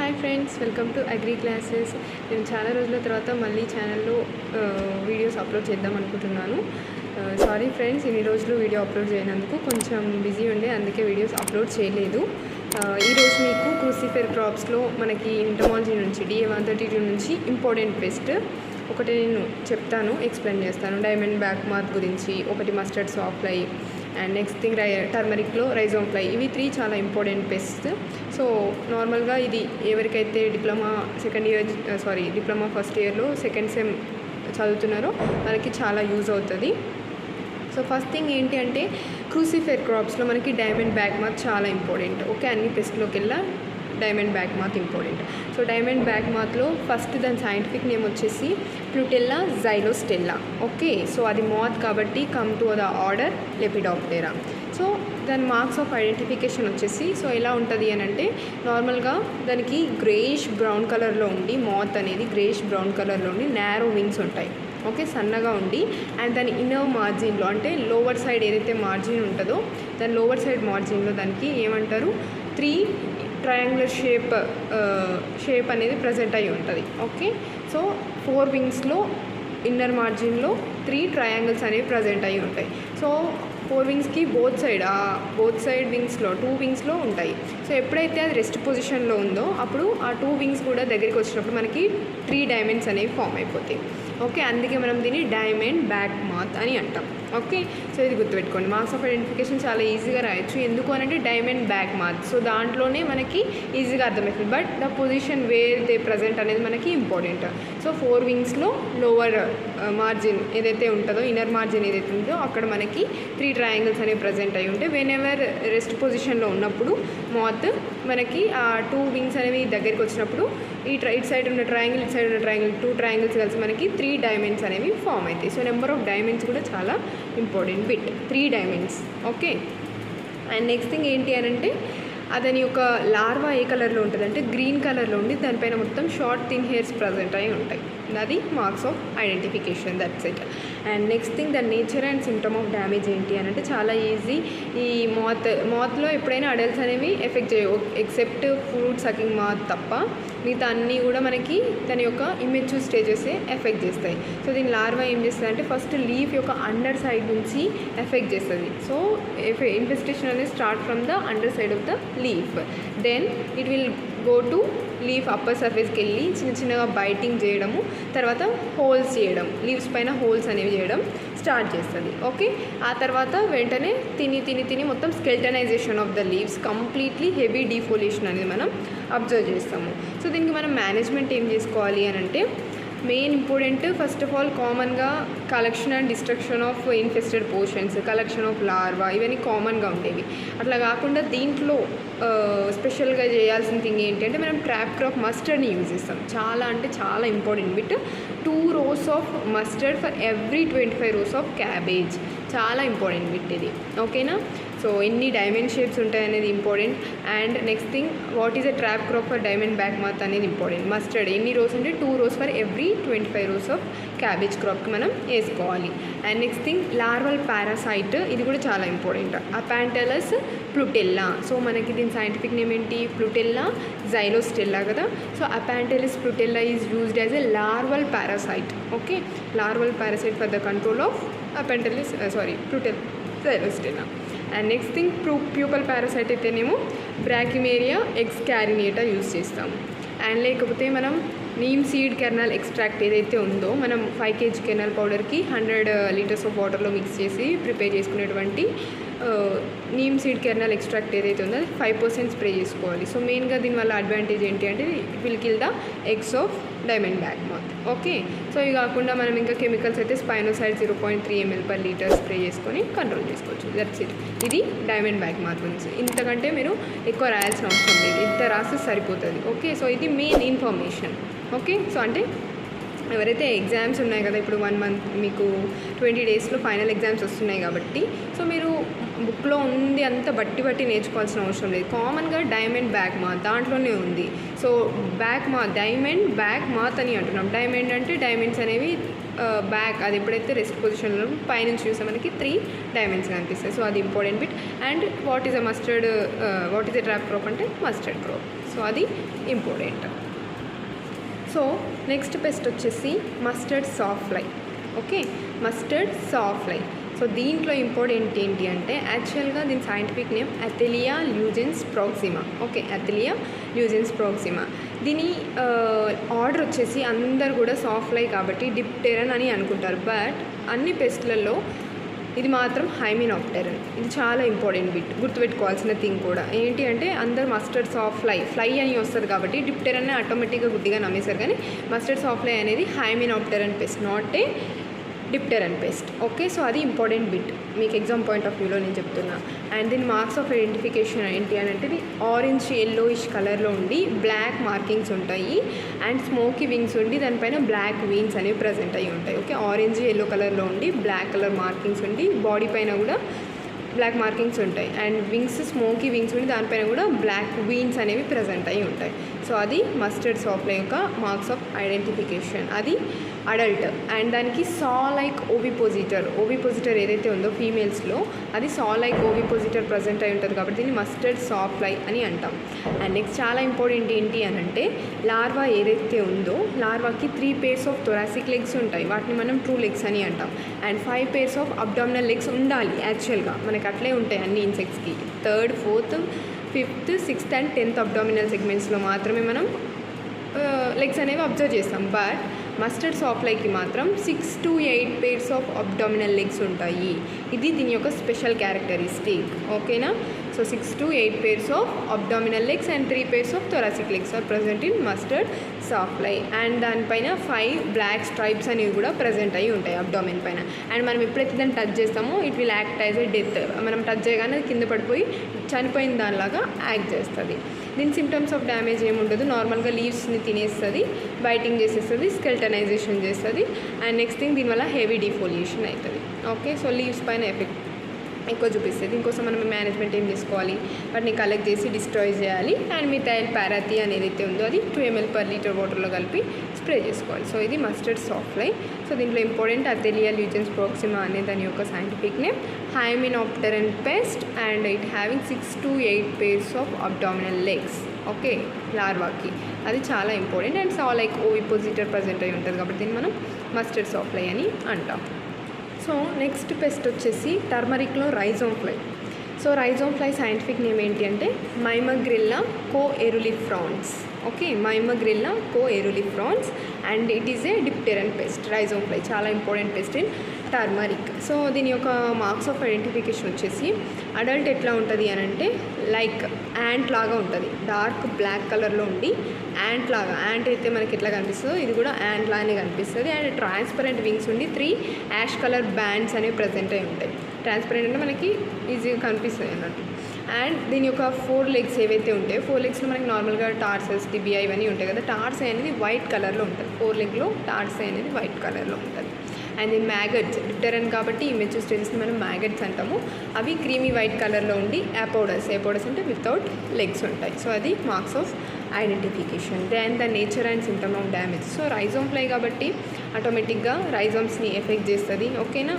Hi friends, welcome to agri classes. నేను చాలా రోజుల తర్వాత మళ్ళీ ఛానల్లో వీడియోస్ అప్లోడ్ చేద్దాం అనుకుంటున్నాను. సారీ ఫ్రెండ్స్, ఇన్ని రోజులు వీడియో అప్లోడ్ చేయనందుకు కొంచెం బిజీ ఉండే, అందుకే వీడియోస్ అప్లోడ్ చేయలేదు. ఈరోజు మీకు క్రూసిఫెర్ క్రాప్స్లో మనకి ఎంటమాలజీ నుంచి DA 132 నుంచి ఇంపార్టెంట్ పెస్ట్ ఒకటి నేను చెప్తాను, ఎక్స్ప్లెయిన్ చేస్తాను. డైమండ్ బ్యాక్ మార్క్ గురించి, ఒకటి mustard soft fly, and next thing టర్మరిక్లో రైజోమ్ ఫ్లై. ఇవి 3 చాలా ఇంపార్టెంట్ పెస్ట్. సో నార్మల్గా ఇది ఎవరికైతే డిప్లొమా ఫస్ట్ ఇయర్లో సెకండ్ సెమ్ చదువుతున్నారో వాళ్ళకి చాలా యూజ్ అవుతుంది. సో ఫస్ట్ థింగ్ ఏంటి అంటే, క్రూసిఫెర్ క్రాప్స్లో మనకి డైమండ్ బ్యాక్ మార్క్ చాలా ఇంపార్టెంట్. ఓకే, అన్ని పెస్ట్లోకి వెళ్ళా diamond back mark important. So diamond back మార్క్లో ఫస్ట్ దాని సైంటిఫిక్ నేమ్ వచ్చేసి ప్లూటెల్లా జైలోస్టెల్లా. ఓకే, సో అది మాత్ కాబట్టి come to the order Lepidoptera. So దాని మార్క్స్ ఆఫ్ ఐడెంటిఫికేషన్ వచ్చేసి సో ఎలా ఉంటుంది అని అంటే, నార్మల్గా దానికి గ్రేయిష్ బ్రౌన్ కలర్లో ఉండి, మాత్ అనేది గ్రేయిష్ బ్రౌన్ కలర్లో ఉండి నేరో వింగ్స్ ఉంటాయి. ఓకే, సన్నగా ఉండి, అండ్ దాని ఇన్నర్ మార్జిన్లో అంటే లోవర్ సైడ్ ఏదైతే మార్జిన్ ఉంటుందో దాని లోవర్ సైడ్ మార్జిన్లో దానికి ఏమంటారు 3 ట్రయాంగులర్ షేప్ అనేది ప్రజెంట్ అయ్యి ఉంటుంది. ఓకే, సో 4 వింగ్స్లో ఇన్నర్ మార్జిన్లో 3 ట్రయాంగిల్స్ అనేవి ప్రజెంట్ అయ్యి ఉంటాయి. సో 4 వింగ్స్కి బోత్ సైడ్ వింగ్స్లో 2 వింగ్స్లో ఉంటాయి. సో ఎప్పుడైతే అది రెస్ట్ పొజిషన్లో ఉందో అప్పుడు ఆ 2 వింగ్స్ కూడా దగ్గరికి వచ్చినప్పుడు మనకి 3 డైమండ్స్ అనేవి ఫామ్ అయిపోతాయి. ఓకే, అందుకే మనం దీన్ని డైమండ్ బ్యాక్ మాత్ అని అంటాం. ఓకే, సో ఇది గుర్తుపెట్టుకోండి. మార్క్స్ ఆఫ్ ఐడెంటిఫికేషన్ చాలా ఈజీగా రాయొచ్చు. ఎందుకు అనంటే డైమండ్ బ్యాక్ మాత్, సో దాంట్లోనే మనకి ఈజీగా అర్థమవుతుంది. But the position where they present అనేది మనకి ఇంపార్టెంట్. సో 4 వింగ్స్లో లోవర్ మార్జిన్ ఏదైతే ఉంటుందో, ఇన్నర్ మార్జిన్ ఏదైతే ఉందో అక్కడ మనకి 3 ట్రయాంగిల్స్ అనేవి ప్రజెంట్ అయ్యి ఉంటాయి. వెన్ ఎవర్ రెస్ట్ పొజిషన్లో ఉన్నప్పుడు మాత్ మనకి ఆ 2 వింగ్స్ అనేవి దగ్గరికి వచ్చినప్పుడు ఇటు సైడ్ ఉన్న ట్రయాంగిల్, ఇటు సైడ్ ఉన్న ట్రయాంగిల్, 2 ట్రయాంగిల్స్ కలిసి మనకి 3 డైమండ్స్ అనేవి ఫామ్ అవుతాయి. సో నెంబర్ ఆఫ్ డైమండ్స్ కూడా చాలా important bit, 3 diamonds. Okay, and next thing ఏంటి అని అంటే, అదని ఒక లార్వా ఏ కలర్లో ఉంటుంది అంటే గ్రీన్ కలర్లో ఉండి దానిపైన మొత్తం షార్ట్ థిన్ హెయిర్స్ ప్రజెంట్ అయి ఉంటాయి. అది marks of identification, that's it. And next thing the nature and symptom of damage ఏంటి అని అంటే చాలా ఈజీ. ఈ మాత్లో ఎప్పుడైనా అడల్ట్స్ అనేవి ఎఫెక్ట్ చేయవు, ఎక్సెప్ట్ ఫ్రూట్ సకింగ్ మాత్ తప్ప. మిగతా అన్నీ కూడా మనకి దాని యొక్క ఇమ్మెచ్యూర్ స్టేజెస్ ఎఫెక్ట్ చేస్తాయి. సో దీని లార్వా ఏం చేస్తుంది అంటే ఫస్ట్ లీఫ్ యొక్క అండర్ సైడ్ నుంచి ఎఫెక్ట్ చేస్తుంది. సో ఇన్ఫెస్టేషన్ అనేది start from the under side of the leaf, then it will go to leaf upper సర్ఫేస్కి వెళ్ళి చిన్నగా బైటింగ్ చేయడము, తర్వాత హోల్స్ చేయడం, లీవ్స్ పైన హోల్స్ అనేవి చేయడం స్టార్ట్ చేస్తుంది. ఓకే, ఆ తర్వాత వెంటనే తిని మొత్తం skeletonization of the leaves, completely heavy defoliation అనేది మనం అబ్జర్వ్ చేస్తాము. సో దీనికి మనం మేనేజ్మెంట్ ఏం చేసుకోవాలి అని అంటే, main important first of all కామన్గా collection and destruction of infested portions, collection of larva, ఇవన్నీ కామన్గా ఉండేవి. అట్లా కాకుండా దీంట్లో స్పెషల్గా చేయాల్సిన థింగ్ ఏంటంటే, మనం ట్రాప్ క్రాప్ మస్టర్డ్ని యూజ్ చేస్తాం. చాలా అంటే చాలా important bit. 2 rows of mustard for every 25 rows of cabbage. చాలా ఇంపార్టెంట్ బిట్ ఇది. ఓకేనా, సో ఎన్ని డైమండ్ షేప్స్ ఉంటాయి అనేది important. And next thing, what is a trap crop for diamond back moth అనేది ఇంపార్టెంట్. మస్టర్డ్ ఎన్ని రోస్ అంటే 2 rows for every 25 rows of cabbage క్రాప్కి మనం వేసుకోవాలి. And next thing, larval parasite, ఇది కూడా చాలా ఇంపార్టెంట్. అపాంటెలస్ ప్లూటెల్లా. సో మనకి దీని సైంటిఫిక్ నేమ్ ఏంటి, ప్లూటెల్లా జైలోస్టెల్లా కదా. So Apanteles plutellae is used as a larval parasite. Okay, larval parasite for the control of Plutella xylostella. And next thing, pupal parasite అయితేనేమో Brachymeria ఎక్స్కారినేటా use చేస్తాము. And లేకపోతే మనం neem seed kernel extract ఏదైతే ఉందో, మనం 5 kg kernel పౌడర్కి 100 liters of వాటర్లో mix చేసి prepare చేసుకునేటువంటి నీమ్ సీడ్ కెర్నల్ ఎక్స్ట్రాక్ట్ ఏదైతే ఉందో అది 5% స్ప్రే చేసుకోవాలి. సో మెయిన్గా దీనివల్ల అడ్వాంటేజ్ ఏంటి అంటే, it will kill the eggs of diamond back math. Okay, so ఇవి కాకుండా మనం ఇంకా కెమికల్స్ అయితే స్పైనోసైడ్ 0.3 ml/liter స్ప్రే చేసుకొని కంట్రోల్ చేసుకోవచ్చు. That's it. ఇది డైమండ్ బ్యాక్ మాత్ గురించి. ఇంతకంటే మీరు ఎక్కువ రాయాల్సిన అవసరం లేదు, ఇంత రాస్తే సరిపోతుంది. ఓకే, సో ఇది మెయిన్ ఇన్ఫర్మేషన్. ఓకే, సో అంటే ఎవరైతే ఎగ్జామ్స్ ఉన్నాయి కదా, ఇప్పుడు 1 month మీకు 20 daysలో ఫైనల్ ఎగ్జామ్స్ వస్తున్నాయి కాబట్టి, సో మీరు బుక్లో ఉంది అంత బట్టి నేర్చుకోవాల్సిన అవసరం లేదు. కామన్గా డైమండ్ బ్యాక్ మాత్ దాంట్లోనే ఉంది. సో డైమండ్ బ్యాక్ మాత్ అని అంటున్నాం. డైమండ్ అంటే డైమండ్స్ అనేవి బ్యాక్, అది ఎప్పుడైతే రెస్ట్ పొజిషన్లో పైనుంచి చూస్తే మనకి 3 డైమండ్స్ కనిపిస్తాయి. సో అది important bit. And what is a trap crop అంటే మస్టర్డ్ క్రాప్. సో అది ఇంపార్టెంట్. సో నెక్స్ట్ పెస్ట్ వచ్చేసి mustard sawfly. Okay, mustard sawfly. So దీంట్లో ఇంపార్టెంట్ ఏంటి అంటే యాక్చువల్గా దీని scientific name Athalia lugens proxima. Okay, Athalia lugens proxima. దీని order వచ్చేసి అందరు కూడా సాఫ్లై కాబట్టి డిప్టెరన్ అని అనుకుంటారు, బట్ అన్ని పెస్ట్లలో ఇది మాత్రం హైమినాప్టెరన్. ఇది చాలా ఇంపార్టెంట్ బిట్, గుర్తుపెట్టుకోవాల్సిన థింగ్ కూడా ఏంటి అంటే అందరు మస్టర్డ్ సాఫ్లై ఫ్లై అని వస్తుంది కాబట్టి డిప్టెరన్ ఆటోమేటిక్గా గుడ్డిగా నమ్మేశారు, కానీ మస్టర్డ్ సాఫ్లై అనేది hymenopteran pest, not a dipteran pest. Okay, so అది ఇంపార్టెంట్ బిట్ మీకు ఎగ్జామ్ పాయింట్ ఆఫ్ వ్యూలో నేను చెప్తున్నా. అండ్ దీని మార్క్స్ ఆఫ్ ఐడెంటిఫికేషన్ ఏంటి అని అంటే ఇది ఆరెంజ్ ఎల్లోయిష్ కలర్లో ఉండి బ్లాక్ మార్కింగ్స్ ఉంటాయి అండ్ స్మోకీ వింగ్స్ ఉండి దానిపైన బ్లాక్ వీన్స్ అనేవి ప్రజెంట్ అయ్యి ఉంటాయి. ఓకే, ఆరెంజ్ ఎల్లో కలర్లో ఉండి బ్లాక్ కలర్ మార్కింగ్స్ ఉండి బాడీ పైన కూడా బ్లాక్ మార్కింగ్స్ ఉంటాయి అండ్ వింగ్స్ స్మోకీ వింగ్స్ ఉండి దానిపైన కూడా బ్లాక్ వీన్స్ అనేవి ప్రజెంట్ అయ్యి ఉంటాయి. సో అది మస్టర్డ్ సాఫ్లై యొక్క మార్క్స్ ఆఫ్ ఐడెంటిఫికేషన్. అది అడల్ట్ అండ్ దానికి సా లైక్ ఓవిపోజిటర్ ఏదైతే ఉందో ఫీమేల్స్లో అది సా లైక్ ఓవిపోజిటర్ ప్రజెంట్ అయి ఉంటుంది కాబట్టి దీన్ని మస్టర్డ్ సాఫ్లై అని అంటాం. అండ్ నెక్స్ట్ చాలా ఇంపార్టెంట్ ఏంటి అని అంటే లార్వా ఏదైతే ఉందో లార్వాకి 3 pairs ఆఫ్ థొరాసిక్ లెగ్స్ ఉంటాయి, వాటిని మనం ట్రూ లెగ్స్ అని అంటాం. And 5 pairs of abdominal legs ఉండాలి యాక్చువల్గా, మనకి అట్లే ఉంటాయి అన్ని ఇన్సెక్ట్స్కి. 3rd, 4th, 5th, 6th and 10th abdominal సెగ్మెంట్స్లో మాత్రమే మనం లెగ్స్ అనేవి అబ్జర్వ్ చేస్తాం, బట్ మస్టర్డ్ సాఫ్లైకి మాత్రం 6 to 8 pairs of abdominal legs ఉంటాయి. ఇది దీని యొక్క స్పెషల్ క్యారెక్టరిస్టిక్. ఓకేనా, so 6 to 8 pairs of abdominal legs and 3 pairs of thoracic legs are present in mustard sawfly. And దానిపైన 5 బ్లాక్ స్ట్రైప్స్ అనేవి కూడా ప్రజెంట్ అయ్యి ఉంటాయి అబ్డామిన్ పైన. అండ్ మనం ఎప్పుడైతే దాన్ని టచ్ చేస్తామో it will act as a death. మనం టచ్ చేయగానే అది కింద పడిపోయి చనిపోయిన దానిలాగా యాక్ట్ చేస్తుంది. దీని సిమ్టమ్స్ ఆఫ్ డ్యామేజ్ ఏముండదు, నార్మల్గా లీవ్స్ని తినేస్తుంది, బైటింగ్ చేసేస్తుంది, స్కెల్టనైజేషన్ చేస్తుంది. అండ్ నెక్స్ట్ థింగ్ దీనివల్ల హెవీ డిఫోలియేషన్ అవుతుంది. ఓకే, సో లీవ్స్ పైన ఎఫెక్ట్ ఎక్కువ చూపిస్తుంది. దీనికోసం మనం మేనేజ్మెంట్ ఏం చేసుకోవాలి, వాటిని కలెక్ట్ చేసి డిస్ట్రాయ్ చేయాలి. అండ్ మిథైల్ పారాథీ అనేది ఏదైతే ఉందో అది 2 ml/L వాటర్లో కలిపి స్ప్రే చేసుకోవాలి. సో ఇది మస్టర్డ్ సాఫ్లై. సో దీంట్లో ఇంపార్టెంట్ అథెలియా ల్యూజెన్స్ ప్రాక్సిమా అనే దాని యొక్క scientific name, hymenopteran pest and it having 6 to 8 pairs of abdominal legs. Okay, లార్వాకి అది చాలా important. And saw like ovipositor present అయి ఉంటుంది కాబట్టి దీన్ని మనం మస్టర్డ్ సాఫ్లై అని అంటాం. సో నెక్స్ట్ పెస్ట్ వచ్చేసి టర్మరిక్లో rhizome fly. So rhizome fly scientific name ఏంటి అంటే Mimegralla coeruleifrons. Okay, Mimegralla coeruleifrons and it is a dipteran pest. Rhizome fly చాలా important pest in turmeric. So దీని యొక్క మార్క్స్ ఆఫ్ ఐడెంటిఫికేషన్ వచ్చేసి adult ఎట్లా ఉంటుంది అని అంటే లైక్ యాంట్ లాగా ఉంటుంది, డార్క్ బ్లాక్ కలర్లో ఉండి యాంట్ లాగా, యాంట్ అయితే మనకి ఎట్లా కనిపిస్తుందో ఇది కూడా యాంట్ లాగానే కనిపిస్తుంది. అండ్ ట్రాన్స్పరెంట్ వింగ్స్ ఉండి 3 యాష్ కలర్ బ్యాండ్స్ అనేవి ప్రజెంట్ అయి ఉంటాయి. ట్రాన్స్పరెంట్ అంటే మనకి ఈజీగా కనిపిస్తుంది అన్నట్టు. అండ్ దీని యొక్క 4 legs ఏవైతే ఉంటాయో 4 legsలో మనకి నార్మల్గా టార్సెస్, టిబియా ఇవన్నీ ఉంటాయి కదా. టార్సై అనేది వైట్ కలర్లో ఉంటుంది, 4 legలో టార్సై అనేది వైట్ కలర్లో ఉంటుంది. అండ్ దీని మ్యాగట్స్ డిప్టెరన్ కాబట్టి ఇమెచ్యూర్ స్టేజెస్ని మనం మ్యాగట్స్ అంటాము. అవి క్రీమీ వైట్ కలర్లో ఉండి అపోడస్ అంటే వితౌట్ లెగ్స్ ఉంటాయి. సో అది marks of identification. Then the nature and symptom of damage. So rhizome fly కాబట్టి ఆటోమేటిక్గా రైజోమ్స్ని ఎఫెక్ట్ చేస్తుంది. ఓకేనా,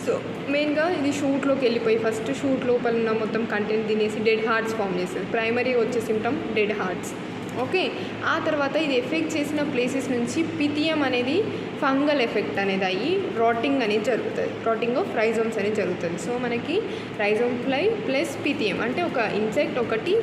సో మెయిన్గా ఇది షూట్లోకి వెళ్ళిపోయి ఫస్ట్ షూట్ లోపల ఉన్న మొత్తం కంటెంట్ తినేసి డెడ్ హార్ట్స్ ఫామ్ చేస్తుంది. ప్రైమరీ వచ్చే సిమ్టమ్ డెడ్ హార్ట్స్. ఓకే, ఆ తర్వాత ఇది ఎఫెక్ట్ చేసిన ప్లేసెస్ నుంచి పిథియం అనేది ఫంగల్ ఎఫెక్ట్ అనేది అయ్యి రాటింగ్ అనేది జరుగుతుంది, రాటింగ్ ఆఫ్ రైజోమ్స్ అనేది జరుగుతుంది. సో మనకి రైజోమ్ ఫ్లై ప్లస్ పిథియం అంటే ఒక ఇన్సెక్ట్ ఒకటి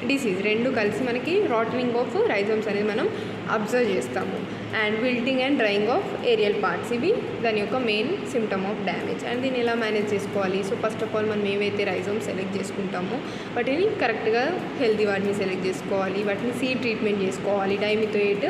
డిసీజ్ రెండు కలిసి మనకి రాటనింగ్ ఆఫ్ రైజోమ్స్ అనేది మనం అబ్జర్వ్ చేస్తాము. And wilting and drying of aerial parts, ఇవి దాని యొక్క main symptom of damage. And దీన్ని ఎలా మేనేజ్ చేసుకోవాలి? సో ఫస్ట్ ఆఫ్ ఆల్ మనం ఏవైతే రైజోమ్ సెలెక్ట్ చేసుకుంటామో వాటిని కరెక్ట్గా హెల్తీ వాటిని సెలెక్ట్ చేసుకోవాలి, వాటిని సీడ్ ట్రీట్మెంట్ చేసుకోవాలి. డైమిథోయేట్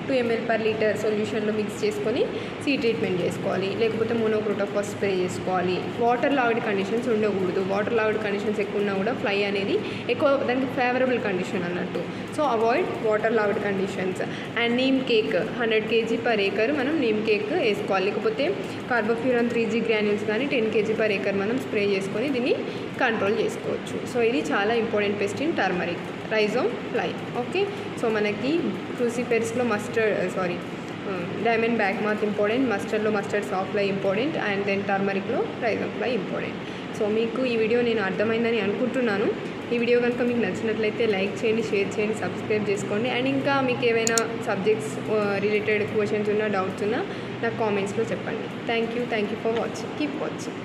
2 ml/L సొల్యూషన్లో మిక్స్ చేసుకొని సీడ్ ట్రీట్మెంట్ చేసుకోవాలి, లేకపోతే మోనోక్రోటోఫాస్ స్ప్రే చేసుకోవాలి. వాటర్ లావిడ్ కండిషన్స్ ఉండకూడదు, వాటర్ లావిడ్ కండిషన్స్ ఎక్కువ ఉన్నా కూడా ఫ్లై అనేది ఎక్కువ దానికి ఫేవరబుల్ కండిషన్ అన్నట్టు. So avoid water logged conditions. And neem cake 100 kg/acre మనం నీమ్ కేక్ వేసుకోవాలి, లేకపోతే కార్బోఫ్యూరాన్ 3G గ్రాన్యూల్స్ కానీ 10 kg/acre మనం స్ప్రే చేసుకొని దీన్ని కంట్రోల్ చేసుకోవచ్చు. సో ఇది చాలా important pest in turmeric, rhizome fly. Okay, so మనకి క్రూసిఫెరస్లో డైమండ్ బ్యాక్ మాత్ ఇంపార్టెంట్, మస్టర్డ్లో mustard sawfly important, and then టర్మరిక్లో రైజోమ్ ఫ్లై ఇంపార్టెంట్. సో మీకు ఈ వీడియో నేను అర్థమైందని అనుకుంటున్నాను. ఈ వీడియో కనుక మీకు నచ్చినట్లయితే లైక్ చేయండి, షేర్ చేయండి, సబ్స్క్రైబ్ చేసుకోండి. అండ్ ఇంకా మీకు ఏమైనా సబ్జెక్ట్స్ రిలేటెడ్ క్వశ్చన్స్ ఉన్నా, డౌట్స్ ఉన్నా నాకు కామెంట్స్లో చెప్పండి. Thank you for watching. Keep watching.